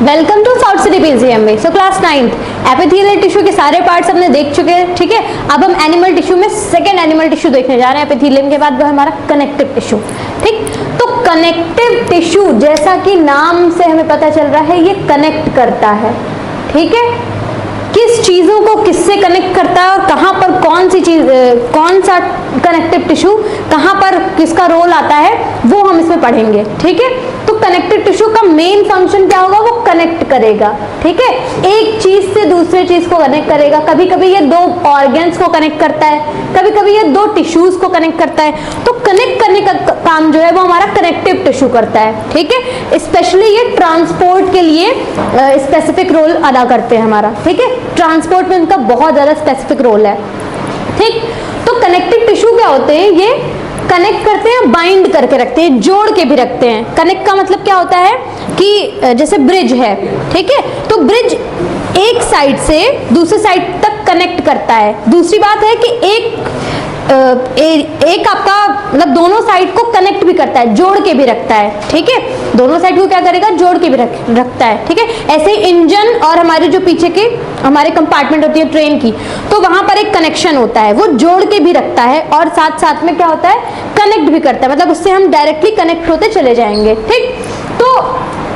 Welcome to south city PGMB. So class 9th epithelial tissue के सारे parts हमने देख चुके हैं, ठीक है। अब हम एनिमल टिश्यू में सेकंड एनिमल टिश्यू देखने जा रहे हैं एपिथेलियम के बाद, वो है हमारा कनेक्टिव टिश्यू, ठीक। तो कनेक्टिव टिश्यू जैसा कि नाम से हमें पता चल रहा है, ये कनेक्ट करता है, ठीक है। किस चीजों को किससे कनेक्ट करता है और कहां पर कौन सी चीज, कौन सा कनेक्टिव टिश्यू कहां पर किसका रोल आता है, वो हम इसमें पढ़ेंगे, ठीक है। तो कनेक्टिव टिश्यू का मेन फंक्शन क्या होगा, वो कनेक्ट करेगा, ठीक है। एक चीज से दूसरे चीज को कनेक्ट करेगा। कभी कभी ये दो ऑर्गन्स को कनेक्ट करता है, कभी कभी ये दो टिश्यूज को कनेक्ट करता है। तो कनेक्ट करने का काम जो है वो हमारा कनेक्टिव टिश्यू करता है, ठीक है। स्पेशली ये ट्रांसपोर्ट के लिए स्पेसिफिक रोल अदा करते हैं हमारा, ठीक है। ट्रांसपोर्ट में इनका बहुत ज्यादा स्पेसिफिक रोल है, ठीक। तो कनेक्टिव टिश्यू क्या होते हैं, ये कनेक्ट करते हैं, बाइंड करके रखते हैं, जोड़ के भी रखते हैं। कनेक्ट का मतलब क्या होता है कि जैसे ब्रिज है, ठीक है, तो ब्रिज एक साइड से दूसरे साइड तक कनेक्ट करता है। दूसरी बात है कि एक आपका मतलब दोनों साइड को कनेक्ट भी करता है, जोड़ के भी रखता है, ठीक है। दोनों साइड को क्या करेगा, जोड़ के भी रखता है, ठीक है। ऐसे इंजन और हमारे जो पीछे के हमारे कंपार्टमेंट होती है ट्रेन की, तो वहां पर एक कनेक्शन होता है, वो जोड़ के भी रखता है और साथ साथ में क्या होता है, कनेक्ट भी करता है, मतलब उससे हम डायरेक्टली कनेक्ट होते चले जाएंगे, ठीक। तो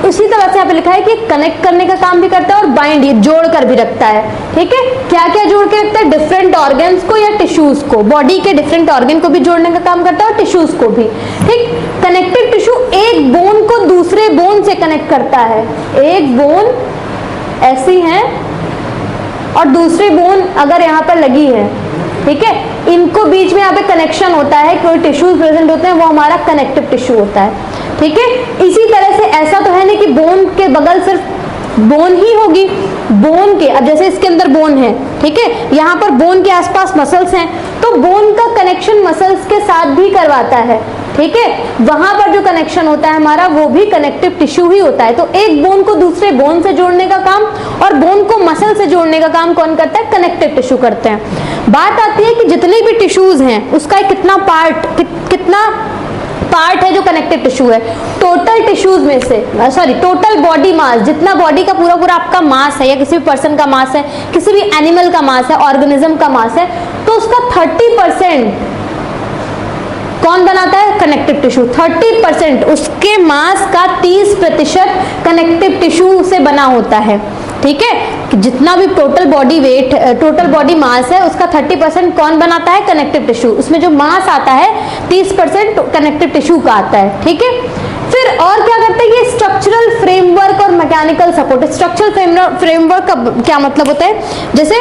उसी तरह से यहाँ पे लिखा है कि कनेक्ट करने का काम भी करता है और बाइंड, ये जोड़ कर भी रखता है, ठीक है। क्या क्या जोड़ के रखता है, डिफरेंट ऑर्गन्स को या टिश्यूज को, बॉडी के डिफरेंट ऑर्गन को भी जोड़ने का काम करता है और टिश्यूज को भी, ठीक। कनेक्टिव टिश्यू एक बोन को दूसरे बोन से कनेक्ट करता है। एक बोन ऐसी है और दूसरी बोन अगर यहाँ पर लगी है, ठीक है, इनको बीच में यहाँ पे कनेक्शन होता है, कोई टिश्यूज प्रेजेंट होते हैं, वो हमारा कनेक्टिव टिश्यू होता है, ठीक है। इसी तरह से ऐसा तो है नहीं कि बोन के बगल सिर्फ बोन ही होगी, बोन के अब जैसे इसके अंदर बोन है, ठीक है, यहाँ पर बोन के आसपास मसल्स हैं, तो बोन का कनेक्शन मसल्स के साथ भी करवाता है, ठीक है। वहां पर जो कनेक्शन होता है हमारा, वो भी कनेक्टिव टिश्यू ही होता है। तो एक बोन को दूसरे बोन से जोड़ने का काम और बोन को मसल से जोड़ने का काम कौन करता है, कनेक्टिव टिश्यू करते हैं। बात आती है कि जितने भी टिश्यूज हैं उसका कितना पार्ट है जो कनेक्टिव टिश्यू है। टोटल टिश्यूज में से टोटल बॉडी मास, जितना बॉडी का पूरा पूरा आपका मास है या किसी भी पर्सन का मास है, किसी भी एनिमल का मास है, ऑर्गेनिज्म का मास है, तो उसका 30% कौन बनाता है, कनेक्टिव टिश्यू। 30% उसके मास का 30% कनेक्टिव टिश्यू से बना होता है, ठीक है। कि जितना भी total body weight, total body mass है, उसका 30% कौन बनाता है, कनेक्टिव टिश्यू। उसमें जो मास आता है 30% कनेक्टिव टिश्यू का आता है, ठीक है। फिर और क्या करते हैं, ये स्ट्रक्चरल फ्रेमवर्क और मैकेनिकल सपोर्ट। स्ट्रक्चरल फ्रेमवर्क का क्या मतलब होता है, जैसे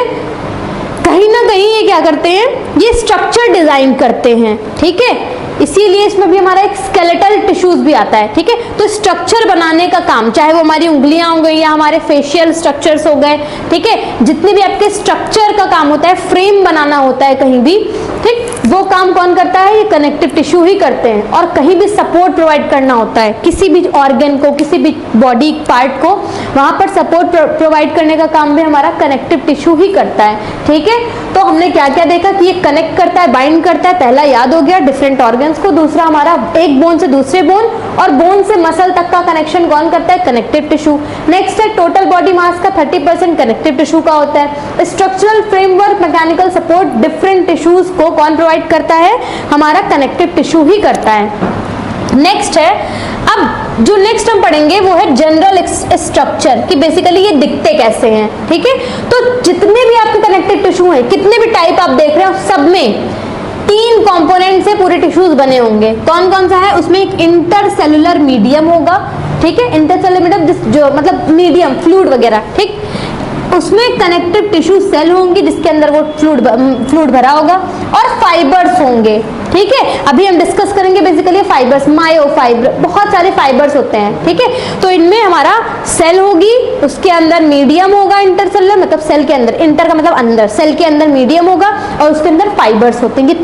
कहीं ना कहीं ये क्या करते हैं, ये स्ट्रक्चर डिजाइन करते हैं, ठीक है। इसीलिए इसमें भी हमारा एक स्केलेटल टिश्यूज भी आता है, ठीक है। तो स्ट्रक्चर बनाने का काम, चाहे वो हमारी उंगलियां हो गई या हमारे फेशियल स्ट्रक्चर्स हो गए, ठीक है, जितने भी आपके स्ट्रक्चर का काम होता है, फ्रेम बनाना होता है कहीं भी, ठीक, वो काम कौन करता है, ये कनेक्टिव टिश्यू ही करते हैं। और कहीं भी सपोर्ट प्रोवाइड करना होता है किसी भी ऑर्गन को, किसी भी बॉडी पार्ट को, वहां पर सपोर्ट प्रोवाइड करने का काम भी हमारा कनेक्टिव टिश्यू ही करता है, ठीक है। तो हमने क्या क्या देखा कि ये कनेक्ट करता है, बाइंड करता है, पहला याद हो गया डिफरेंट ऑर्गन्स को, दूसरा हमारा एक बोन से दूसरे बोन और बोन से मसल तक का कनेक्शन कौन करता है, कनेक्टिव टिश्यू। नेक्स्ट है टोटल बॉडी मास का 30% कनेक्टिव टिश्यू का होता है। Structural framework, mechanical support different tissues को कौन प्रोवाइड करता है, हमारा कनेक्टिव टिश्यू ही करता है। नेक्स्ट है, अब जो नेक्स्ट हम पढ़ेंगे वो है जनरल स्ट्रक्चर, कि बेसिकली ये दिखते कैसे हैं, ठीक है। तो जितने भी आपके कनेक्टिव टिश्यू हैं, कितने भी टाइप आप देख रहे हो, सब में 3 कंपोनेंट से पूरे टिश्यूज बने होंगे। कौन कौन सा है, उसमें एक इंटरसेलुलर मीडियम होगा, ठीक है। इंटरसेलुलर मीडियम जो मतलब मीडियम फ्लूइड वगैरह, ठीक, उसमें कनेक्टिव टिश्यू सेल होंगी जिसके अंदर वो फ्लूइड भरा होगा, और फाइबर्स होंगे, ठीक है। अभी हम डिस्कस करेंगे बेसिकली फाइबर्स, मायोफाइबर, बहुत सारे फाइबर्स होते हैं, ठीक है। तो इनमें हमारा सेल होगी, उसके अंदर मीडियम होगा, इंटरसेलुलर मतलब सेल के अंदर, इंटर का मतलब अंदर, सेल के अंदर मीडियम होगा और उसके अंदर फाइबर्स होते हैं। ये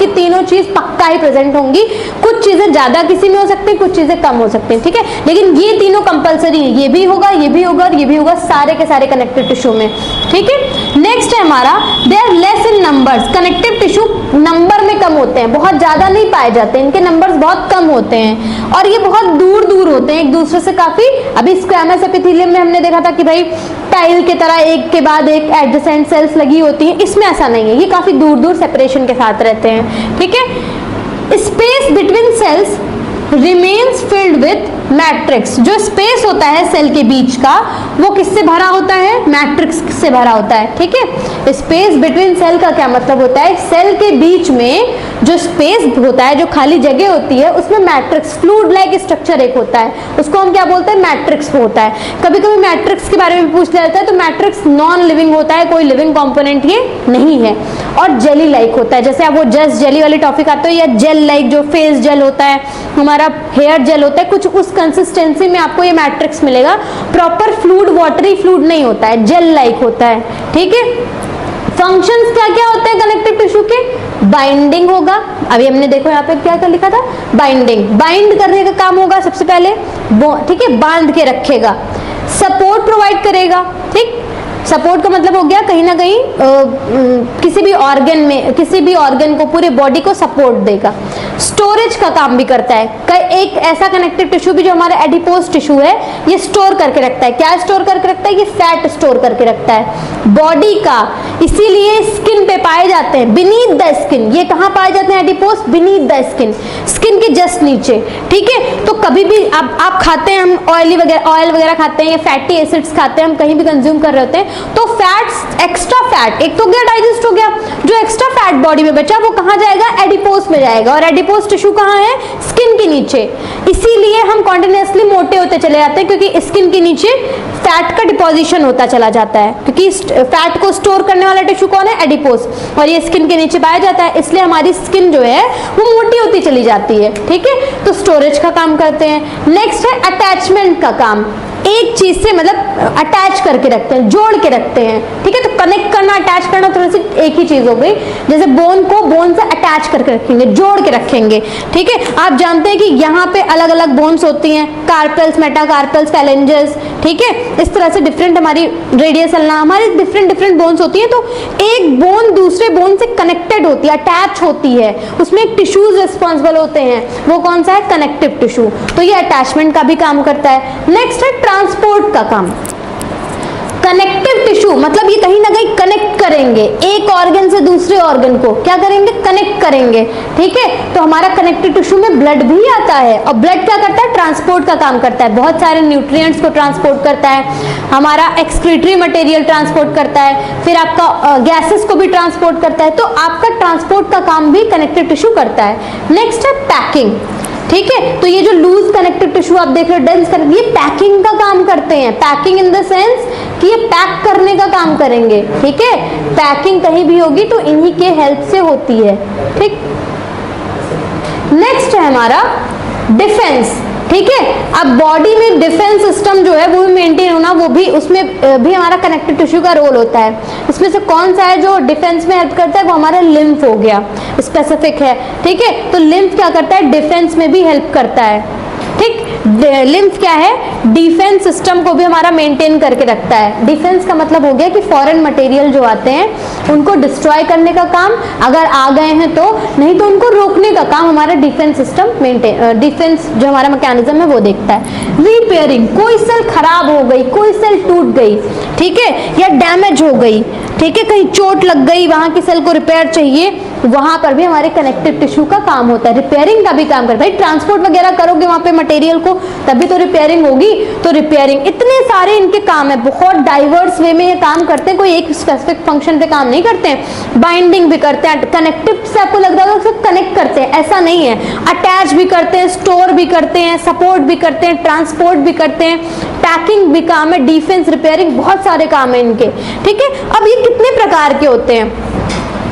तीनों चीज पक्का ही प्रेजेंट होंगी। कुछ चीजें ज्यादा किसी में हो सकती है, कुछ चीजें कम हो सकती हैं, ठीक है, लेकिन ये तीनों कंपलसरी है, ये भी होगा, ये भी होगा और ये भी होगा, सारे के सारे कनेक्टिव टिश्यू में, ठीक है। नेक्स्ट है हमारा, they are less in numbers. Connective tissue number में कम होते हैं, बहुत ज्यादा नहीं पाए जाते, इनके नंबर्स बहुत कम होते हैं और ये बहुत दूर दूर होते हैं एक दूसरे से काफी। अभी स्क्वैमस एपिथेलियम में हमने देखा था कि भाई टाइल के तरह एक के बाद एक एडजेसेंट सेल्स लगी होती हैं, इसमें ऐसा नहीं है, ये काफी दूर दूर सेपरेशन के साथ रहते हैं। ठीक है, space between cells remains filled with matrix. जो स्पेस होता है सेल के बीच का वो किससे भरा होता है, मैट्रिक्स से भरा होता है। ठीक है, स्पेस बिटवीन सेल का क्या मतलब होता है, सेल के बीच में जो स्पेस होता है, जो खाली जगह होती है, उसमें मैट्रिक्स फ्लूइड लाइक स्ट्रक्चर एक होता है, उसको हम क्या बोलते हैं, मैट्रिक्स होता है। कभी कभी मैट्रिक्स के बारे में पूछ लिया जाता है, तो मैट्रिक्स नॉन लिविंग होता है, कोई लिविंग कॉम्पोनेंट ये नहीं है, और जेली लाइक होता है। जैसे आप वो जस्ट जेली वाली टॉपिक आते हो, या जेल लाइक जो फेस जेल होता है, हमारा हेयर जेल होता है, कुछ उस कंसिस्टेंसी में आपको ये मैट्रिक्स मिलेगा। प्रॉपर फ्लूइड वाटरी फ्लूइड नहीं होता है, जेल लाइक होता है। ठीक है, फंक्शंस क्या क्या होते हैं कनेक्टिव टिश्यू के, बाइंडिंग होगा, अभी हमने देखो यहाँ पे क्या क्या लिखा था, बाइंडिंग, बाइंड करने का काम होगा सबसे पहले। ठीक है, बांध के रखेगा। सपोर्ट प्रोवाइड करेगा। ठीक, सपोर्ट का मतलब हो गया कहीं ना कहीं किसी भी ऑर्गन में, किसी भी ऑर्गन को, पूरे बॉडी को सपोर्ट देगा। स्टोरेज का काम भी करता है। एक ऐसा कनेक्टिव टिश्यू भी जो हमारा एडिपोज टिश्यू है, ये स्टोर करके रखता है। क्या स्टोर करके रखता है, ये फैट स्टोर करके रखता है बॉडी का, इसीलिए स्किन पे पाए जाते हैं, बीनीथ द स्किन। ये कहाँ पाए जाते हैं adipose, beneath the skin, skin के जस्ट नीचे। ठीक है, तो कभी भी आप खाते हैं, हम ऑयल वगैरह खाते हैं या फैटी एसिड्स खाते हैं, हम कहीं भी कंज्यूम कर रहे होते हैं, तो फैट्स, एक्स्ट्रा फैट, एक तो गया डाइजेस्ट हो गया, जो एक्स्ट्रा फैट बॉडी में बचा वो कहाँ जाएगा, एडिपोज में जाएगा, और एडिपोज टिश्यू कहाँ है, स्किन के नीचे। इसीलिए हम कॉन्टिन्यूसली मोटे होते चले जाते हैं, क्योंकि स्किन के नीचे फैट का डिपोजिशन होता चला जाता है, क्योंकि फैट को स्टोर करने वाला टिश्यू कौन है, एडिपोज, और ये स्किन के नीचे पाया जाता है, इसलिए हमारी स्किन जो है वो मोटी होती चली जाती है। ठीक है, तो स्टोरेज का काम करते हैं। नेक्स्ट है अटैचमेंट का काम, एक चीज से मतलब अटैच करके रखते हैं, जोड़ के रखते हैं। ठीक है, तो कनेक्ट करना, अटैच करना थोड़ी सी एक ही चीज हो गई। जैसे बोन को बोन से अटैच करके रखेंगे, जोड़ के रखेंगे। ठीक है, आप जानते हैं कि यहाँ पे अलग अलग बोन्स होती हैं, कार्पल्स, मेटाकार्पल्स, फैलेंजेस। ठीक है, इस तरह से डिफरेंट हमारी रेडियस अल्ना, हमारी डिफरेंट बोन्स होती है। तो एक बोन दूसरे बोन से कनेक्टेड होती है, अटैच होती है, उसमें एक टिश्यूज रिस्पॉन्सिबल होते हैं, वो कौन सा है, कनेक्टिव टिश्यू। तो ये अटैचमेंट का भी काम करता है। नेक्स्ट है ट्रांसपोर्ट का काम। कनेक्टिव टिश्यू मतलब ये कहीं ना कहीं कनेक्ट करेंगे, एक ऑर्गन से दूसरे ऑर्गन को क्या करेंगे, कनेक्ट करेंगे। ठीक है, तो हमारा कनेक्टिव टिश्यू में ब्लड भी आता है, और ब्लड क्या करता है, ट्रांसपोर्ट का काम करता है, बहुत सारे न्यूट्रिएंट्स को ट्रांसपोर्ट करता है, हमारा एक्सक्रीटरी मटेरियल ट्रांसपोर्ट करता है, फिर आपका गैसेस को भी ट्रांसपोर्ट करता है। तो आपका ट्रांसपोर्ट का काम भी कनेक्टिव टिश्यू करता है। नेक्स्ट है पैकिंग। ठीक है, तो ये जो लूज कनेक्टिव टिश्यू आप देख रहे हो, डेंस कनेक्टिव, ये पैकिंग का काम करते हैं। पैकिंग इन द सेंस कि ये पैक करने का काम करेंगे। ठीक है, पैकिंग कहीं भी होगी तो इन्हीं के हेल्प से होती है। ठीक, नेक्स्ट है हमारा डिफेंस। ठीक है, अब बॉडी में डिफेंस सिस्टम जो है वो भी मेंटेन होना, वो भी, उसमें भी हमारा कनेक्टिव टिश्यू का रोल होता है। इसमें से कौन सा है जो डिफेंस में हेल्प करता है, वो हमारा लिम्फ हो गया, स्पेसिफिक है। ठीक है, तो लिम्फ क्या करता है, डिफेंस में भी हेल्प करता है। ठीक, लिम्फ क्या है, डिफेंस सिस्टम को भी हमारा मेंटेन करके रखता है। डिफेंस का मतलब हो गया कि फॉरेन मटेरियल जो आते हैं उनको डिस्ट्रॉय करने का काम, अगर आ गए हैं तो, नहीं तो उनको रोकने का काम हमारा डिफेंस सिस्टम मेंटेन, डिफेंस जो हमारा मैकेनिज्म है वो देखता है। रिपेयरिंग, कोई सेल खराब हो गई, कोई सेल टूट गई, ठीक है, या डैमेज हो गई, ठीक है, कहीं चोट लग गई, वहां की सेल को रिपेयर चाहिए, वहां पर भी हमारे कनेक्टिव टिश्यू का काम होता है, रिपेयरिंग का भी काम करता है। भाई ट्रांसपोर्ट वगैरह करोगे वहां पे मटेरियल को, तभी तो रिपेयरिंग होगी। तो रिपेयरिंग, इतने सारे इनके काम है, बहुत डाइवर्स वे में ये काम करते हैं, कोई एक स्पेसिफिक फंक्शन पे काम नहीं करते हैं। बाइंडिंग भी करते हैं, कनेक्टिव से आपको लग रहा है सिर्फ कनेक्ट करते हैं, ऐसा नहीं है, अटैच भी करते हैं, स्टोर भी करते हैं, सपोर्ट भी करते हैं, ट्रांसपोर्ट भी करते हैं, पैकिंग भी काम है, डिफेंस, रिपेयरिंग, बहुत सारे काम है इनके। ठीक है, अब ये कितने प्रकार के होते हैं,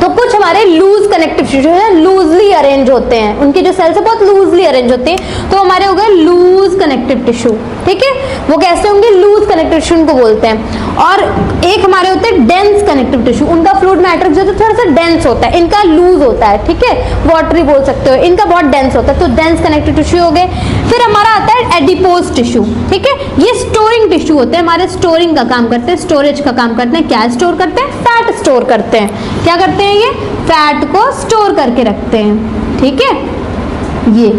तो कुछ हमारे लूज कनेक्टिव टिश्यू है, लूजली अरेंज होते हैं, उनके जो सेल्स है बहुत लूजली अरेंज होते हैं, तो हमारे हो गए लूज कनेक्टिव टिश्यू। ठीक है, वो कैसे होंगे, लूज कनेक्टिव टिश्यू उनको बोलते हैं। और एक हमारे होते हैं डेंस कनेक्टिव टिश्यू, उनका फ्लूइड मैट्रिक्स जो है थोड़ा सा डेंस होता है, इनका लूज होता है। ठीक है, वाटरी बोल सकते हो, इनका बहुत डेंस होता है, तो डेंस कनेक्टिव टिश्यू हो गए। फिर हमारा आता है एडिपोज टिश्यू। ठीक है, ये स्टोरिंग टिश्यू होते हैं, हमारे स्टोरिंग का काम करते हैं, स्टोरेज का काम करते हैं। क्या स्टोर करते हैं, फैट स्टोर करते हैं। क्या करते हैं, ये फैट को स्टोर करके रखते हैं। ठीक है ये।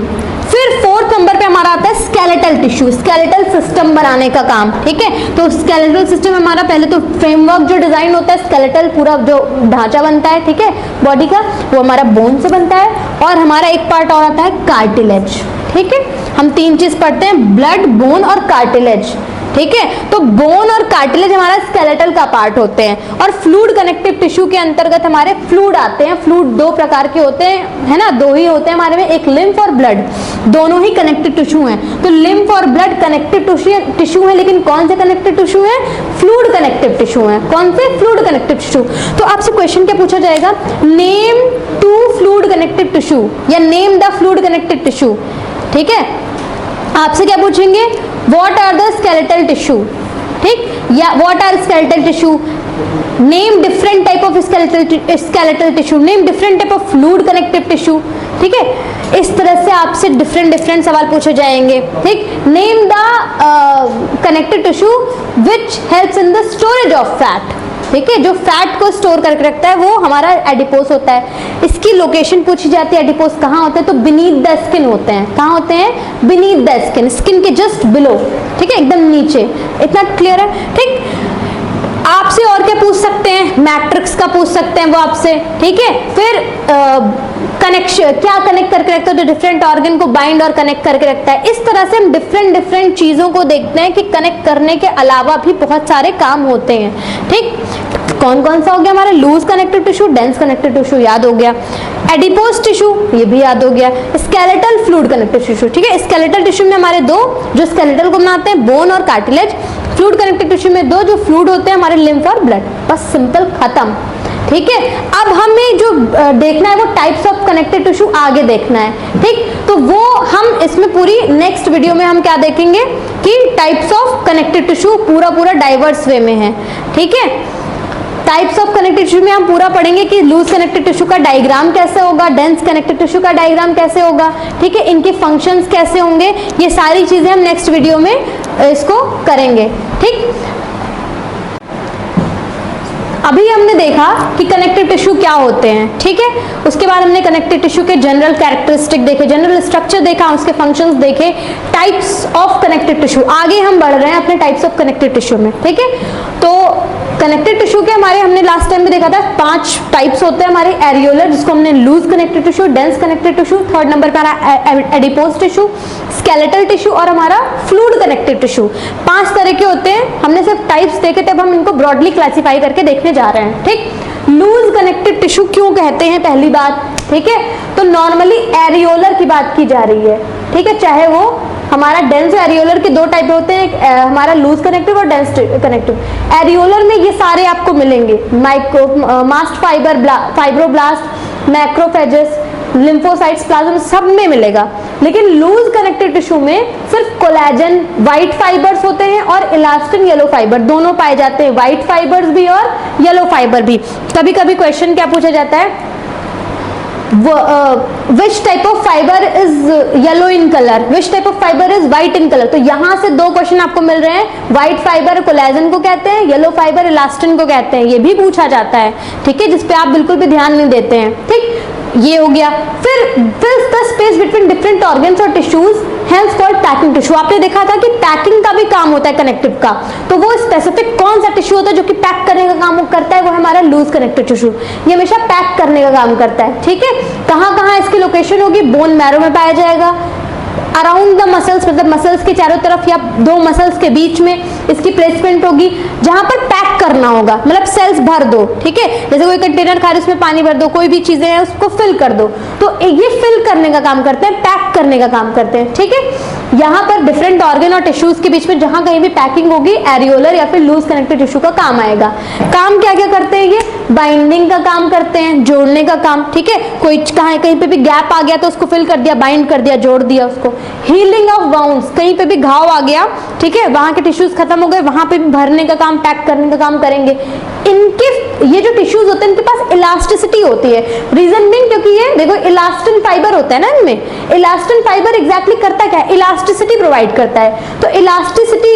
फिर फोर्थ नंबर पे हमारा आता है स्केलेटल टिश्यू, स्केलेटल सिस्टम बनाने का काम, ठीक है। तो स्केलेटल सिस्टम हमारा पहले तो फ्रेमवर्क जो डिजाइन होता है, स्केलेटल पूरा जो ढांचा बनता है, ठीक है, बॉडी का, वो हमारा बोन से बनता है। और हमारा एक पार्ट और आता है कार्टिलेज, ठीक है। हम तीन चीज पढ़ते हैं, ब्लड, बोन और कार्टिलेज, ठीक है। तो बोन और कार्टिलेज हमारा स्केलेटल का पार्ट होते हैं। और फ्लूइड कनेक्टिव टिश्यू के अंतर्गत हमारे फ्लूइड आते हैं। फ्लूइड दो प्रकार के होते हैं, है ना, दो ही होते हैं हमारे में, एक लिम्फ और ब्लड, दोनों ही कनेक्टिव टिश्यू हैं। तो लिम्फ और ब्लड कनेक्टिव टिश्यू है, लेकिन कौन से कनेक्टिव टिश्यू है? फ्लूइड कनेक्टिव टिश्यू है। कौन से? Fluid connective tissue. तो आपसे क्वेश्चन क्या पूछा जाएगा? Name to fluid connective tissue या name the fluid connective tissue, ठीक है। आपसे क्या पूछेंगे? What are the skeletal tissue, ठीक, या what are skeletal tissue, name different type of skeletal tissue, name different type of fluid connective tissue, ठीक है। इस तरह से आपसे डिफरेंट सवाल पूछे जाएंगे, ठीक। Name the connective tissue which helps in the storage of fat, ठीक है। जो फैट को स्टोर करके रखता है वो हमारा एडिपोस होता है। इसकी लोकेशन पूछी जाती है, एडिपोस कहाँ होते हैं? तो बीनीथ द स्किन होते हैं। कहाँ होते हैं? बीनीथ द स्किन, स्किन के जस्ट बिलो, ठीक है, एकदम नीचे। इतना क्लियर है, ठीक। आपसे और क्या पूछ सकते हैं? मैट्रिक्स का पूछ सकते हैं वो आपसे, ठीक है। फिर कनेक्शन, क्या कनेक्ट करके रखता है? जो डिफरेंट ऑर्गन को बाइंड और कनेक्ट करके रखता है। इस तरह से हम डिफरेंट चीजों को देखते हैं कि कनेक्ट करने के अलावा भी बहुत सारे काम होते हैं, ठीक। कौन कौन सा हो गया हमारा? Loose connective tissue, dense connective tissue याद हो गया, एडिपोस टिश्यू ये भी याद हो गया, स्केलेटल फ्लूइड कनेक्टिव टिश्यू, ठीक है। स्केलेटल टिश्यू में हमारे दो जो स्केलेटल को बनाते हैं, बोन और कार्टिलेज। फ्लूइड कनेक्टिव टिश्यू में दो जो फ्लूइड होते हैं हमारे, लिम्फ और ब्लड। बस सिंपल, खत्म, ठीक है। अब हमें जो देखना है वो टाइप्स ऑफ कनेक्टिव टिश्यू आगे देखना है, ठीक। तो वो हम इसमें पूरी नेक्स्ट वीडियो में हम क्या देखेंगे कि टाइप्स ऑफ कनेक्टिव टिश्यू पूरा डाइवर्स वे में है, ठीक है। टाइप्स ऑफ कनेक्टिव टिश्यू में हम पूरा पढ़ेंगे कि लूज कनेक्टिव टिश्यू का डायग्राम कैसे होगा, डेंस कनेक्टिव टिश्यू का डायग्राम कैसे होगा, ठीक है, इनके फंक्शंस कैसे होंगे, ये सारी चीजें हम नेक्स्ट वीडियो में इसको करेंगे, ठीक। अभी हमने देखा कि कनेक्टिव टिश्यू क्या होते हैं, ठीक है। उसके बाद हमने कनेक्टिव टिश्यू के जनरल कैरेक्टरिस्टिक देखे, जनरल स्ट्रक्चर देखा, उसके फंक्शंस देखे, टाइप्स ऑफ कनेक्टिव टिश्यू। आगे हम बढ़ रहे हैं अपने टाइप्स ऑफ कनेक्टिव टिश्यू में, ठीक है। तो कनेक्टिव टिश्यू के हमारे हमने लास्ट टाइम में देखा था 5 टाइप्स होते हैं हमारे। एरियोलर, जिसको हमने loose connective tissue, dense connective tissue, third number पे हमारा एडिपोस टिश्यू, स्केलेटल टिश्यू और हमारा फ्लूइड कनेक्टिव टिश्यू। 5 तरह के होते हैं। हमने सिर्फ टाइप्स देखे थे, अब हम इनको ब्रॉडली क्लासिफाई करके देखने जा रहे हैं, ठीक। लूज कनेक्टिव टिश्यू क्यों कहते हैं, पहली बात, ठीक है। तो नॉर्मली एरियोलर की बात की जा रही है, ठीक है, चाहे वो हमारा डेंस एरियोलर के 2 टाइप होते हैं, हमारा लूज कनेक्टिव और डेंस कनेक्टिव। एरियोलर में ये सारे आपको मिलेंगे, mast fiber, fibroblast, macrophages, lymphocytes, plasma, सब में मिलेगा। लेकिन लूज कनेक्टिव टिश्यू में सिर्फ कोलेजन, व्हाइट फाइबर्स होते हैं और इलास्टिन येलो फाइबर दोनों पाए जाते हैं, व्हाइट फाइबर्स भी और येलो फाइबर भी। कभी कभी क्वेश्चन क्या पूछा जाता है, which type of fiber is yellow in color, which type of fiber is white in color। तो यहाँ से 2 क्वेश्चन आपको मिल रहे हैं। व्हाइट फाइबर कोलेजन को कहते हैं, येलो फाइबर इलास्टिन को कहते हैं, ये भी पूछा जाता है, ठीक है, जिसपे आप बिल्कुल भी ध्यान नहीं देते हैं, ठीक। ये हो गया। फिर fills the space between different organs और tissues, hence called packing tissue। आपने देखा था कि पैकिंग का भी काम होता है कनेक्टिव का, तो वो स्पेसिफिक कौन सा टिश्यू होता है जो कि पैक करने का काम करता है, वो हमारा लूज कनेक्टिव टिश्यू। ये हमेशा पैक करने का काम करता है, ठीक है। कहाँ कहाँ इसकी लोकेशन होगी? बोन मैरो में पाया जाएगा, अराउंड द मसल्स, मतलब मसल्स के चारों तरफ या 2 मसल्स के बीच में इसकी प्लेसमेंट होगी, जहां पर पैक करना होगा, मतलब सेल्स भर दो, ठीक है। जैसे कोई कंटेनर खा रहे उसमें पानी भर दो, कोई भी चीजें हैं उसको फिल कर दो, तो ये फिल करने का काम करते हैं, पैक करने का काम करते हैं, ठीक है। यहाँ पर डिफरेंट ऑर्गन और टिश्यूज के बीच में जहां कहीं भी पैकिंग होगी, एरियोलर या फिर लूज कनेक्टिव टिश्यू का काम आएगा। काम क्या क्या करते हैं ये? बाइंडिंग का काम करते हैं, जोड़ने का काम, ठीक है। कोई कहीं पे भी गैप आ गया तो उसको फिल कर दिया, बाइंड कर दिया, जोड़ दिया उसको। हीलिंग ऑफ वाउंड्स, कहीं पे भी घाव आ गया, ठीक है, वहां के टिश्यूज खत्म हो गए, वहां पे भी भरने का काम, पैक करने का काम करेंगे। इनके ये जो टिश्यूज होते हैं इनके पास इलास्टिसिटी होती है। रीजन बीइंग, क्योंकि ये देखो इलास्टिन फाइबर होता है ना इनमें। इलास्टिन फाइबर एग्जैक्टली करता क्या है? इलास्टिसिटी प्रोवाइड करता है। तो इलास्टिसिटी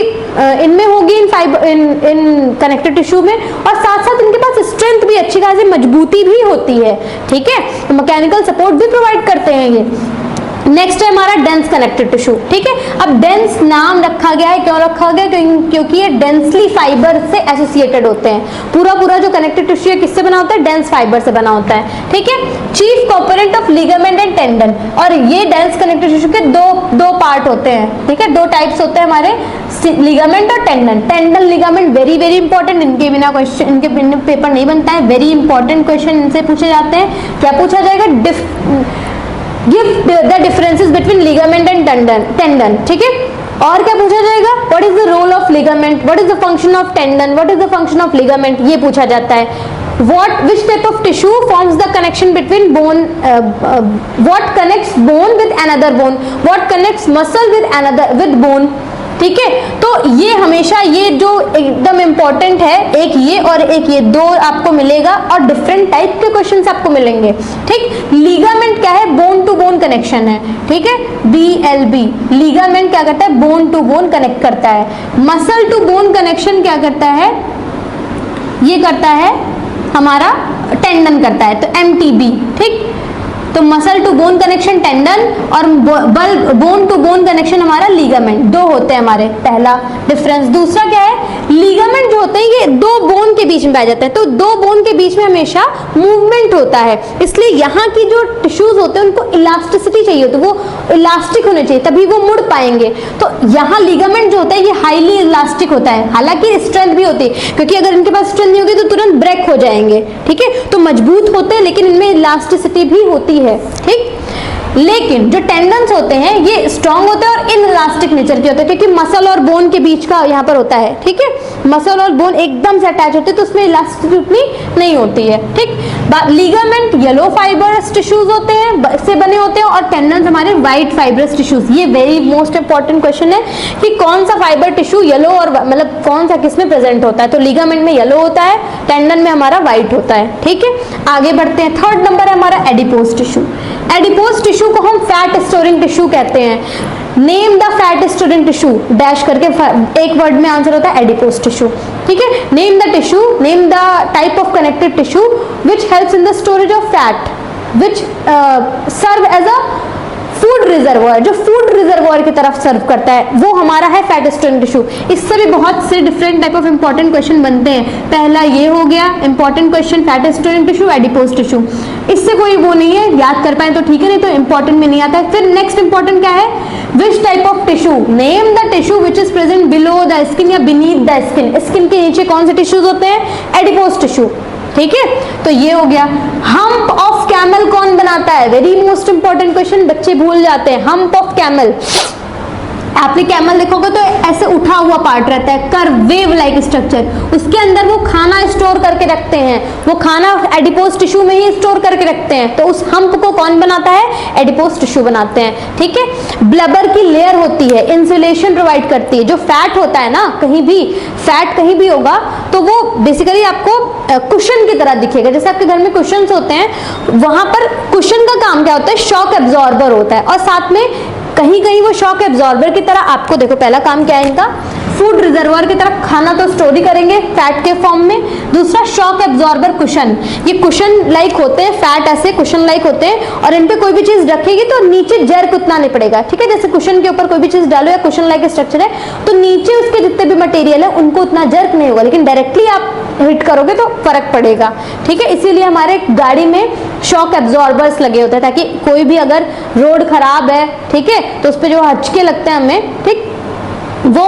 इनमें होगी इन कनेक्टिव टिश्यू में, और साथ साथ इनके पास स्ट्रेंथ भी, अच्छी खासी मजबूती भी होती है, ठीक है, तो मैकेनिकल सपोर्ट भी प्रोवाइड करते हैं ये। नेक्स्ट है हमारा डेंस कनेक्टिव टिश्यू, ठीक है। अब डेंस नाम रखा गया है, क्यों रखा गया, क्योंकि ये डेंसली फाइबर से एसोसिएटेड होते हैं। पूरा जो कनेक्टिव टिश्यू है किससे बना होता है, डेंस फाइबर से बना होता है, ठीक है। Chief component of ligament and tendon, और ये डेंस कनेक्टिव टिश्यू के दो पार्ट होते हैं, ठीक है, दो टाइप्स होते हैं हमारे, लिगामेंट और tendon. Tendon ligament very very important, इनके बिना क्वेश्चन, इनके बिना पेपर नहीं बनता है, वेरी इंपॉर्टेंट क्वेश्चन इनसे पूछे जाते हैं। क्या पूछा जाएगा, Give the differences between ligament and tendon, ठीक है। और क्या पूछा जाएगा, what is the role of ligament, what is the function of tendon, what is the function of ligament, ये पूछा जाता है। which type of tissue forms the connection between bone, what connects bone with another bone, what connects muscle with bone, ठीक है। तो ये हमेशा ये जो एकदम इंपॉर्टेंट है, एक ये और एक ये, दो आपको मिलेगा और डिफरेंट टाइप के क्वेश्चंस आपको मिलेंगे, ठीक। लीगामेंट क्या है, बोन टू बोन कनेक्शन है, ठीक है, BLB। लीगामेंट क्या करता है, बोन टू बोन कनेक्ट करता है। मसल टू बोन कनेक्शन क्या करता है, ये करता है हमारा टेंडन करता है, तो MTB, ठीक। तो muscle to bone connection tendon और बोन टू बोन कनेक्शन हमारा लीगामेंट, दो होते हैं हमारे, पहला डिफरेंस। दूसरा क्या है, लीगामेंट जो होते हैं ये दो बोन के बीच में पाया जाता है, तो दो बोन के बीच में हमेशा मूवमेंट होता है, इसलिए यहाँ की जो टिश्यूज होते हैं उनको इलास्टिसिटी चाहिए होती है, वो इलास्टिक होने चाहिए तभी वो मुड़ पाएंगे। तो यहाँ लीगामेंट जो होता है ये हाईली इलास्टिक होता है, हालांकि स्ट्रेंथ भी होती है, क्योंकि अगर इनके पास स्ट्रेंथ नहीं होगी तो तुरंत ब्रेक हो जाएंगे, ठीक है। तो मजबूत होते हैं लेकिन इनमें इलास्टिसिटी भी होती है, ठीक। लेकिन जो टेंडन्स होते हैं ये स्ट्रांग होते हैं और इनइलास्टिक नेचर के होते हैं, क्योंकि मसल और बोन के बीच का यहाँ पर होता है, ठीक है। मसल और बोन एकदम से अटैच होते हैं तो उसमें इलास्टिसिटी उतनी नहीं होती है, ठीक। लीगामेंट येलो फाइबरस टिश्यूज होते हैं, से बने होते हैं, और टेंडन्स हमारे व्हाइट फाइबरस टिश्यूज। ये वेरी मोस्ट इंपॉर्टेंट क्वेश्चन है कि कौन सा फाइबर टिश्यू येलो और मतलब कौन सा किसमें प्रेजेंट होता है, तो लीगामेंट में येलो होता है, टेंडन में हमारा व्हाइट होता है, ठीक है। आगे बढ़ते हैं, थर्ड नंबर है हमारा एडिपोज टिश्यू। एडिपोज टिश्यू को हम फैट स्टोरिंग टिश्यू कहते हैं। Name the fat storing tissue, dash करके एक वर्ड में आंसर होता है एडिपोज टिश्यू, ठीक है। Name the tissue, name the type of connective tissue which helps in the storage of fat, which serve as a food reservoir, जो food reservoir की तरफ सर्व करता है, वो हमारा है फैट स्टोरिंग टिश्यू। इससे भी बहुत से different type of important question बनते हैं। पहला ये हो गया important question, fat storing tissue, adipose tissue. इससे कोई वो नहीं है, याद कर पाए तो ठीक है, नहीं तो इंपॉर्टेंट में नहीं आता है। फिर नेक्स्ट इंपॉर्टेंट क्या है, which type of tissue, name the tissue which is present below the skin या बीनीथ द स्किन। स्किन के नीचे कौन से टिश्यूज होते हैं, एडिपोज टिश्यू, ठीक है। तो ये हो गया। हम्प ऑफ कैमल कौन बनाता है, वेरी मोस्ट इंपॉर्टेंट क्वेश्चन, बच्चे भूल जाते हैं। हम्प ऑफ कैमल, आपने कैमल देखोगे तो ऐसे उठा हुआ पार्ट रहता है, कर्वेव लाइक स्ट्रक्चर, उसके अंदर वो खाना स्टोर करके रखते हैं, वो खाना एडिपोज टिश्यू में ही स्टोर करके रखते हैं, तो उस हम्प को कौन बनाता है, एडिपोज टिश्यू बनाते हैं, ठीक है। ब्लबर की लेयर होती है, इंसुलेशन प्रोवाइड करती है। जो फैट होता है ना, कहीं भी फैट कहीं भी होगा तो वो बेसिकली आपको कुशन की तरह दिखेगा, जैसे आपके घर में कुशन्स होते हैं, वहां पर कुशन का काम क्या होता है, शॉक एब्जॉर्बर होता है, और साथ में कहीं कहीं वो शॉक एब्जॉर्बर की तरह आपको, देखो पहला काम क्या है इनका, फूड रिजर्वर की तरफ खाना तो स्टोर करेंगे फैट के फॉर्म में। दूसरा शॉक एब्जॉर्बर कुशन, ये कुशन लाइक होते हैं, फैट ऐसे कुशन लाइक होते हैं, और इन पे कोई भी चीज रखेगी तो नीचे जर्क उतना नहीं पड़ेगा, ठीक है। जैसे कुशन के ऊपर कोई भी चीज डालो या कुशन लाइक स्ट्रक्चर है तो नीचे उसके जितने भी मटेरियल है उनको उतना जर्क नहीं होगा, लेकिन डायरेक्टली आप हिट करोगे तो फर्क पड़ेगा, ठीक है। इसीलिए हमारे गाड़ी में शॉक एब्जॉर्बर्स लगे होते हैं, ताकि कोई भी अगर रोड खराब है, ठीक है, तो उस पर जो हचके लगते हैं हमें, ठीक, वो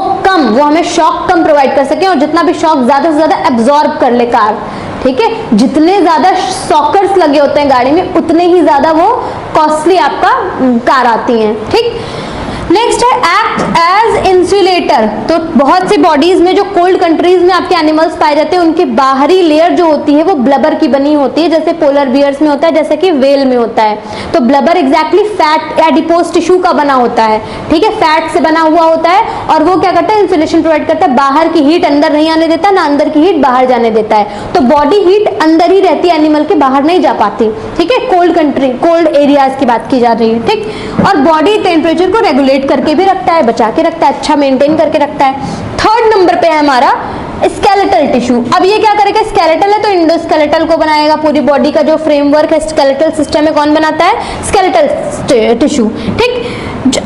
हमें शॉक कम प्रोवाइड कर सके, और जितना भी शॉक ज्यादा से ज्यादा एब्जॉर्ब कर ले कार, ठीक है। जितने ज्यादा सॉकर्स लगे होते हैं गाड़ी में उतने ही ज्यादा वो कॉस्टली आपका कार आती हैं, ठीक। नेक्स्ट है एक्ट एज इंसुलेटर। तो बहुत सी बॉडीज में जो कोल्ड कंट्रीज में आपके एनिमल्स पाए जाते हैं उनकी बाहरी लेयर जो होती है वो ब्लबर की बनी होती है, जैसे पोलर बियर्स में होता है, जैसे कि व्हेल में होता है। तो blubber exactly fat adipose tissue का बना होता है, ठीक है, फैट से बना हुआ होता है, और वो क्या करता है, इंसुलेशन प्रोवाइड करता है, बाहर की हीट अंदर नहीं आने देता, ना अंदर की हीट बाहर जाने देता है। तो बॉडी हीट अंदर ही रहती है, एनिमल के बाहर नहीं जा पाती, ठीक है। कोल्ड कंट्री, कोल्ड एरियाज की बात की जा रही है, ठीक। और बॉडी टेम्परेचर को रेगुलेट सर्कुलेट करके भी रखता है, बचा के रखता है, अच्छा मेंटेन करके रखता है। थर्ड नंबर पे है हमारा स्केलेटल टिश्यू। अब ये क्या करेगा, स्केलेटल है तो इंडोस्केलेटल को बनाएगा, पूरी बॉडी का जो फ्रेमवर्क है स्केलेटल सिस्टम में कौन बनाता है, स्केलेटल टिश्यू। ठीक,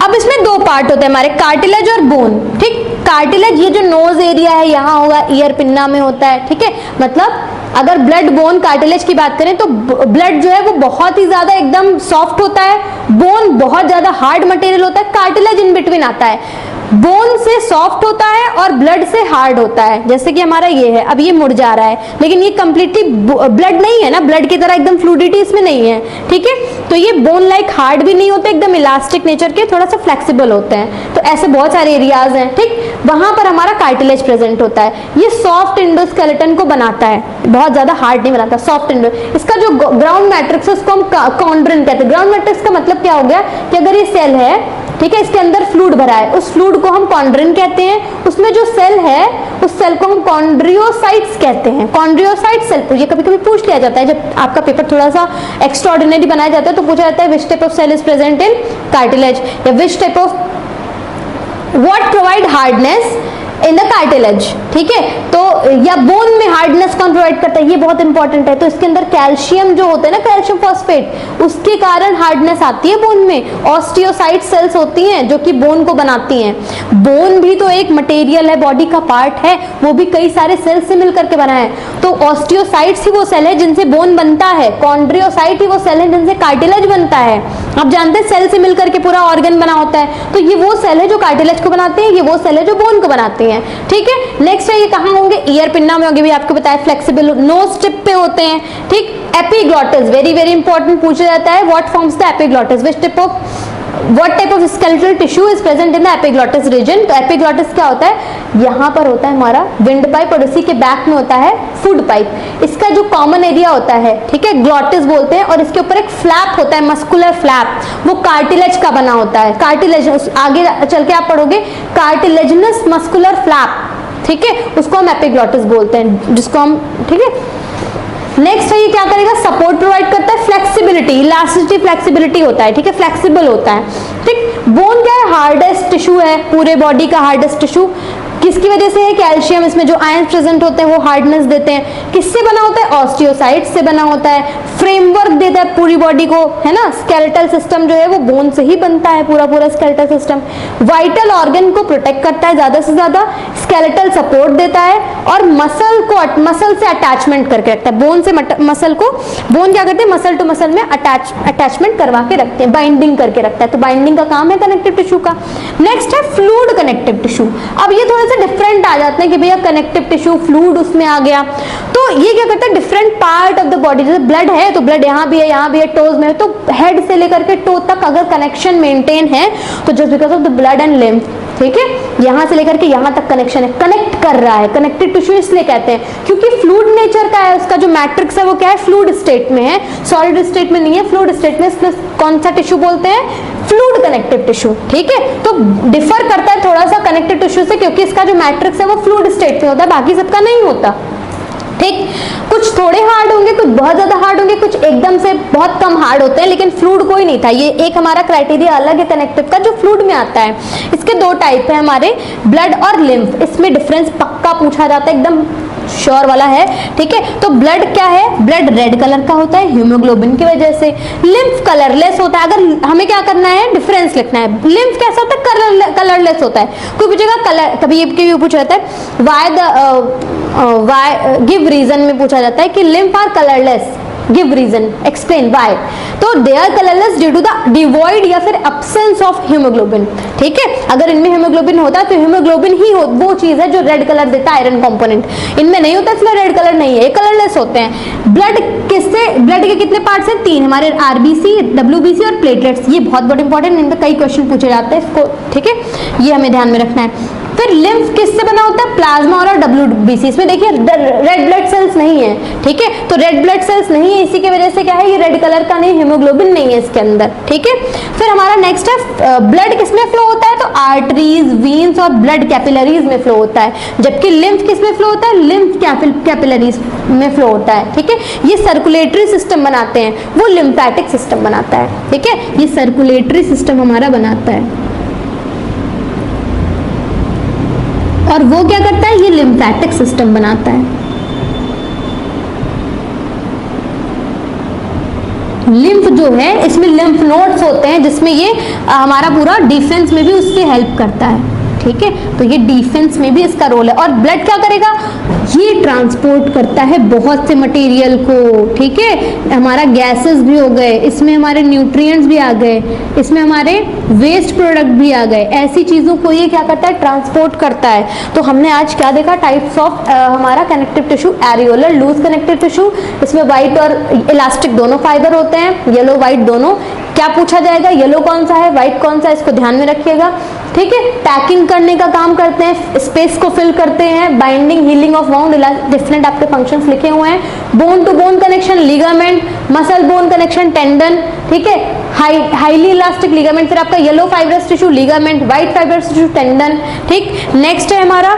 अब इसमें दो पार्ट होते हैं हमारे, कार्टिलेज और बोन। ठीक, कार्टिलेज ये जो नोज एरिया है यहाँ होगा, ईयर पिन्ना में होता है। ठीक है, मतलब अगर ब्लड बोन कार्टिलेज की बात करें तो ब्लड जो है वो बहुत ही ज्यादा एकदम सॉफ्ट होता है, बोन बहुत ज्यादा हार्ड मटेरियल होता है, कार्टिलेज इन बिटवीन आता है। बोन से सॉफ्ट होता है और ब्लड से हार्ड होता है, जैसे कि हमारा ये है, अब ये मुड़ जा रहा है, लेकिन ये कंप्लीटली ब्लड नहीं है ना, ब्लड की तरह एकदम फ्लूइडिटी इसमें नहीं है। ठीक है, तो ये बोन लाइक हार्ड भी नहीं होते, एकदम इलास्टिक नेचर के, थोड़ा सा फ्लेक्सिबल होते हैं। तो ऐसे बहुत सारे एरियाज हैं। ठीक, वहां पर हमारा कार्टिलेज प्रेजेंट होता है। ये सॉफ्ट इंडोस्केलेटन को बनाता है, बहुत ज्यादा हार्ड नहीं बनाता, सॉफ्ट इंडो। इसका जो ग्राउंड मैट्रिक्स है उसको हम कॉन्ड्रिन कहते हैं। ग्राउंड मैट्रिक्स का मतलब क्या हो गया कि अगर ये सेल है, ठीक है, इसके अंदर फ्लूइड भरा है, उस फ्लूइड को हम कॉन्ड्रिन कहते हैं। उसमें जो सेल है उस सेल को हम कॉन्ड्रियोसाइट्स कहते हैं। कॉन्ड्रियोसाइट सेल, ये कभी कभी पूछ लिया जाता है जब आपका पेपर थोड़ा सा एक्स्ट्राऑर्डिनरी बनाया जाता है तो पूछा जाता है which type of cell is present in cartilage, या which type of what provide hardness in the cartilage. ठीक है, तो या बोन में हार्डनेस कौन प्रोवाइड करता है, ये बहुत इंपॉर्टेंट है। तो इसके अंदर कैल्शियम जो होता है ना, कैल्शियम फॉस्फेट, उसके कारण हार्डनेस आती है बोन में। ऑस्टियोसाइट सेल्स होती हैं जो कि बोन को बनाती हैं। बोन भी तो एक मटेरियल है, बॉडी का पार्ट है, वो भी कई सारे सेल्स से मिलकर के बना है। तो ऑस्टियोसाइट्स ही वो सेल है जिनसे बोन बनता है, कॉन्ड्रियोसाइट ही वो सेल है जिनसे कार्टिलेज बनता है। आप जानते हैं सेल से मिलकर के पूरा ऑर्गन बना होता है, तो ये वो सेल है जो कार्टिलेज को बनाते हैं, ये वो सेल है जो बोन को बनाते हैं। ठीक है, नेक्स्ट है ये कहाँ होंगे, ईयर पिन्ना में होंगे, भी आपको बताया, फ्लेक्सिबल नोज टिप पे होते हैं। ठीक, एपिग्लॉटिस वेरी वेरी इंपॉर्टेंट पूछा जाता है, what forms the epiglottis, which type of What type of skeletal tissue is present in the epiglottis region? तो epiglottis क्या होता है, यहाँ पर होता है हमारा विंड पाइप और उसी के बैक में होता है फूड पाइप। इसका जो कॉमन एरिया होता है, ठीक है, ग्लॉटिस बोलते हैं, और इसके ऊपर एक फ्लैप होता है, मस्कुलर फ्लैप, वो कार्टिलेज का बना होता है। कार्टिलेज, आगे चल के आप पढ़ोगे, कार्टिलेजिनस मस्कुलर फ्लैप, ठीक है, उसको हम एपिग्लॉटिस बोलते हैं, जिसको हम, ठीक है। नेक्स्ट है ये क्या करेगा, सपोर्ट प्रोवाइड करता है, फ्लेक्सिबिलिटी, इलास्टिसिटी, फ्लेक्सिबिलिटी होता है। ठीक है, फ्लेक्सिबल होता है। ठीक, बोन क्या है, हार्डेस्ट टिश्यू है, पूरे बॉडी का हार्डेस्ट टिश्यू। किसकी वजह से है, कैल्शियम, इसमें जो आयंस प्रेजेंट होते हैं वो हार्डनेस देते हैं। किससे बना होता है, ऑस्टियोसाइट से बना होता है। फ्रेमवर्क देता है पूरी बॉडी को, है ना। स्केलेटल सिस्टम जो है वो बोन से ही बनता है, पूरा पूरा स्केलेटल सिस्टम। वाइटल ऑर्गन को प्रोटेक्ट करता है ज्यादा से ज्यादा, स्केलेटल सपोर्ट देता है, और मसल से अटैचमेंट करके रखता है। बोन से मसल को, बोन क्या करते हैं, मसल टू मसल में अटैचमेंट करवा के रखते हैं, बाइंडिंग करके रखता है। तो बाइंडिंग का काम है कनेक्टिव टिश्यू का। नेक्स्ट है फ्लूइड कनेक्टिव टिश्यू। अब ये थोड़ा डिफरेंट आ जाते हैं कि भैया कनेक्टिव टिश्यू, फ्लूइड उसमें आ गया, तो ये क्या करता है, different part of the body, जैसे ब्लड है तो ब्लड यहाँ भी है, यहाँ भी है, टोज में है, तो हेड से लेकर के टो तक अगर कनेक्शन मेंटेन है तो just because of the blood and lymph, ठीक है, यहाँ से लेकर के यहाँ तक कनेक्शन है, कनेक्ट कर रहा है। कनेक्टिव टिश्यू इसलिए कहते हैं क्योंकि फ्लूइड नेचर का है, उसका जो मैट्रिक्स है वो क्या है, फ्लूइड स्टेट में है, सॉलिड स्टेट में नहीं है, फ्लूइड स्टेट में। इसमें कौन सा टिश्यू बोलते हैं, फ्लूइड कनेक्टिव टिश्यू। ठीक है, तो डिफर करता है थोड़ा सा कनेक्टिव टिश्यू से, क्योंकि इसका जो मैट्रिक्स है वो फ्लूइड स्टेट में होता है, बाकी सबका नहीं होता। ठीक, कुछ थोड़े हार्ड होंगे, कुछ बहुत ज्यादा हार्ड होंगे, कुछ एकदम से बहुत कम हार्ड होते हैं, लेकिन फ्लूइड कोई नहीं था। ये एक हमारा क्राइटेरिया अलग है कनेक्टिव का, जो फ्लूइड में आता है। इसके दो टाइप है हमारे, ब्लड और लिम्फ। इसमें डिफरेंस पक्का पूछा जाता है, एकदम श्योर वाला है। ठीक है, तो ब्लड क्या है, ब्लड रेड कलर का होता है हीमोग्लोबिन की वजह से। लिम्फ कलरलेस होता है। अगर हमें क्या करना है, डिफरेंस लिखना है। लिम्फ कैसा होता है, कलरलेस होता है। कोई पूछेगा कलर, कभी पूछा जाता है वाई गिव रीजन में पूछा जाता है कि lymph are colourless, give reason, explain why. तो they are colourless due to the devoid या फिर एब्सेंस ऑफ हीमोग्लोबिन। ठीक है, अगर इनमें हीमोग्लोबिन होता तो हीमोग्लोबिन ही वो चीज है जो रेड कलर देता है, आयरन कंपोनेंट। इनमें नहीं होता इसलिए रेड कलर नहीं है, ये कलरलेस होते हैं। ब्लड किससे, ब्लड के कितने पार्ट्स हैं, 3 हमारे, आरबीसी, डब्ल्यूबीसी और प्लेटलेट्स। ये बहुत बहुत इंपॉर्टेंट, इनमें कई क्वेश्चन पूछे जाते हैं इसको, ठीक है, ये हमें ध्यान में रखना है। फिर लिम्फ किससे बना होता है, प्लाज्मा और डब्ल्यूबीसी। इसमें देखिए रेड ब्लड सेल्स नहीं है, ठीक है, तो रेड ब्लड सेल्स नहीं है, इसी की वजह से क्या है, ये रेड कलर का नहीं, हीमोग्लोबिन नहीं है इसके अंदर। ठीक है, फिर हमारा नेक्स्ट है ब्लड किसमें फ्लो होता है, तो आर्टरीज, वीन्स और ब्लड कैपिलरीज में फ्लो होता है। जबकि लिम्फ किसमें फ्लो होता है, लिम्फ कैपिलरीज में फ्लो होता है। ठीक है, ये सर्कुलेटरी सिस्टम बनाते हैं, वो लिम्फैटिक सिस्टम बनाता है। ठीक है, ये सर्कुलेटरी सिस्टम हमारा बनाता है। और वो क्या करता है, ये लिम्फेटिक सिस्टम बनाता है। लिम्फ जो है इसमें लिम्फ नोड्स होते हैं जिसमें ये हमारा पूरा डिफेंस में भी उससे हेल्प करता है, ठीक है। तो ये डिफेंस में भी इसका रोल है। और ब्लड क्या करेगा, ये ट्रांसपोर्ट करता है बहुत से मटेरियल को, ठीक है। हमारा गैसेस भी हो गए, इसमें हमारे न्यूट्रिएंट्स भी आ गए, इसमें हमारे वेस्ट प्रोडक्ट भी आ गए, ऐसी चीज़ों को ये क्या करता है, ट्रांसपोर्ट करता है। तो हमने आज क्या देखा, टाइप्स ऑफ हमारा connective tissue, areolar loose connective tissue, इसमें व्हाइट और इलास्टिक दोनों फाइबर होते हैं, येलो व्हाइट दोनों। क्या पूछा जाएगा, येलो कौन सा है, व्हाइट कौन सा है, इसको ध्यान में रखिएगा, ठीक है। पैकिंग करने का काम करते हैं, स्पेस को फिल करते हैं, binding, healing of wound, different आपके फंक्शंस लिखे हुए हैं। Bone to bone connection, ligament, muscle bone connection, tendon, ठीक है। हाईली इलास्टिक लिगामेंट, फिर आपका yellow fibrous tissue ligament, white fibrous tissue tendon, ठीक। नेक्स्ट है हमारा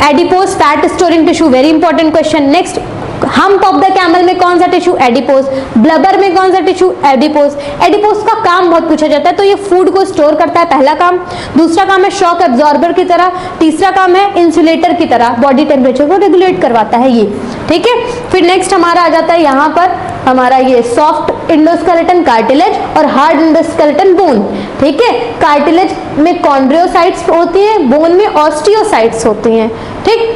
adipose fat storing tissue, very important question. Next, hump of the camel में कौन सा टिश्यू, एडिपोज। ब्लबर में कौन सा टिश्यू, एडिपोज। एडिपोज का काम बहुत पूछा जाता है, तो ये फूड को स्टोर करता है, पहला काम। दूसरा काम है शॉक एब्जॉर्बर की तरह। तीसरा काम है इंसुलेटर की तरह, बॉडी टेम्परेचर को रेगुलेट करवाता है ये, ठीक है। फिर नेक्स्ट हमारा आ जाता है यहाँ पर हमारा ये सॉफ्ट इंडोस्केलेटन कार्टिलेज और हार्ड इंडोस्केलेटन बोन, ठीक है। कार्टिलेज में कॉन्ड्रियोसाइट्स होती हैं, बोन में ऑस्टियोसाइट्स होती हैं, ठीक।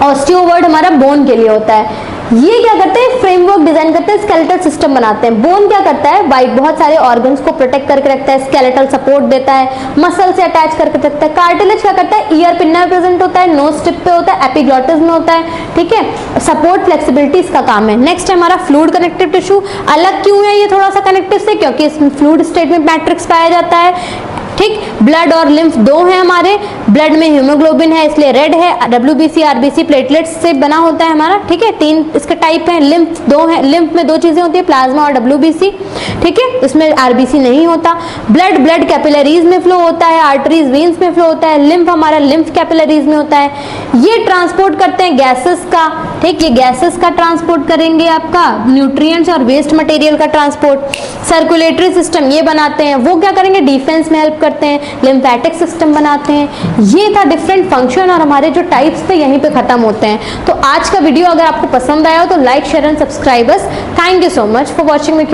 ऑस्टियो वर्ड हमारा बोन के लिए होता है। ये क्या करते हैं, फ्रेमवर्क डिजाइन करते हैं, स्केलेटल सिस्टम बनाते हैं। बोन क्या करता है, वाइट बहुत सारे ऑर्गन्स को प्रोटेक्ट करके रखता है, स्केलेटल सपोर्ट देता है, मसल से अटैच करके रखता है। कार्टिलेज क्या करता है, ईयर पिन में प्रेजेंट होता है, नोज टिप पे होता है, एपिग्लॉटिस में होता है, ठीक है। सपोर्ट फ्लेक्सिबिलिटी इसका काम है। नेक्स्ट है हमारा फ्लूइड कनेक्टिव टिश्यू। अलग क्यों है ये थोड़ा सा कनेक्टिव से, क्योंकि इसमें फ्लूइड स्टेट में मैट्रिक्स पाया जाता है, ठीक। ब्लड और लिम्फ दो हैं हमारे, ब्लड में हीमोग्लोबिन है इसलिए रेड है, WBC RBC प्लेटलेट्स से बना होता है हमारा, ठीक है। 3 इसके टाइप हैं, लिम्फ 2 है, लिम्फ में 2 चीजें होती है, प्लाज्मा और WBC, ठीक है। इसमें RBC नहीं होता। ब्लड कैपिलरीज में फ्लो होता है, आर्टरीज वेन्स में फ्लो होता है, लिम्फ हमारा लिम्फ कैपिलरीज में होता है। ये ट्रांसपोर्ट करते हैं गैसेस का, ठीक, ये गैसेस का ट्रांसपोर्ट करेंगे, आपका न्यूट्रिएंट्स और वेस्ट मटेरियल का ट्रांसपोर्ट। सर्कुलेटरी सिस्टम ये बनाते हैं, वो क्या करेंगे, डिफेंस में हेल्प करते हैं, लिम्फेटिक सिस्टम बनाते हैं। ये था डिफरेंट फंक्शन और हमारे जो टाइप्स थे यहीं पे खत्म होते हैं। तो आज का वीडियो अगर आपको पसंद आया हो तो like, share and subscribe us. Thank you so much for watching me.